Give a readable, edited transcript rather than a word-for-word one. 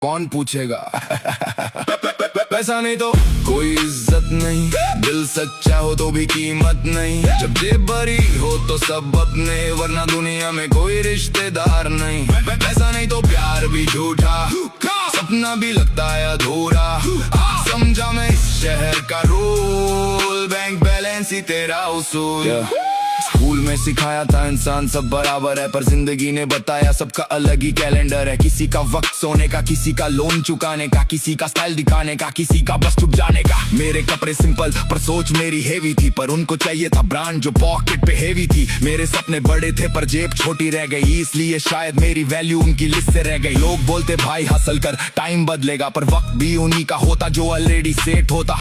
कौन पूछेगा। पैसा नहीं तो कोई इज्जत नहीं, दिल सच्चा हो तो भी कीमत नहीं। जब जेब भरी हो तो सब अपने, वरना दुनिया में कोई रिश्तेदार नहीं। पैसा नहीं तो प्यार भी झूठा, सपना भी लगता है अधूरा। समझा मैं इस शहर का रूल, बैंक बैलेंस ही तेरा उसूल। स्कूल में सिखाया था इंसान सब बराबर है, पर जिंदगी ने बताया सबका अलग ही कैलेंडर है। किसी का वक्त सोने का, किसी का लोन चुकाने का, किसी का स्टाइल दिखाने का, किसी का बस चुप जाने का। मेरे कपड़े सिंपल पर सोच मेरी हेवी थी, पर उनको चाहिए था ब्रांड जो पॉकेट पे हेवी थी। मेरे सपने बड़े थे पर जेब छोटी रह गई, इसलिए शायद मेरी वैल्यू उनकी लिस्ट से रह गई। लोग बोलते भाई हासिल कर टाइम बदलेगा, पर वक्त भी उन्हीं का होता जो ऑलरेडी सेट होता।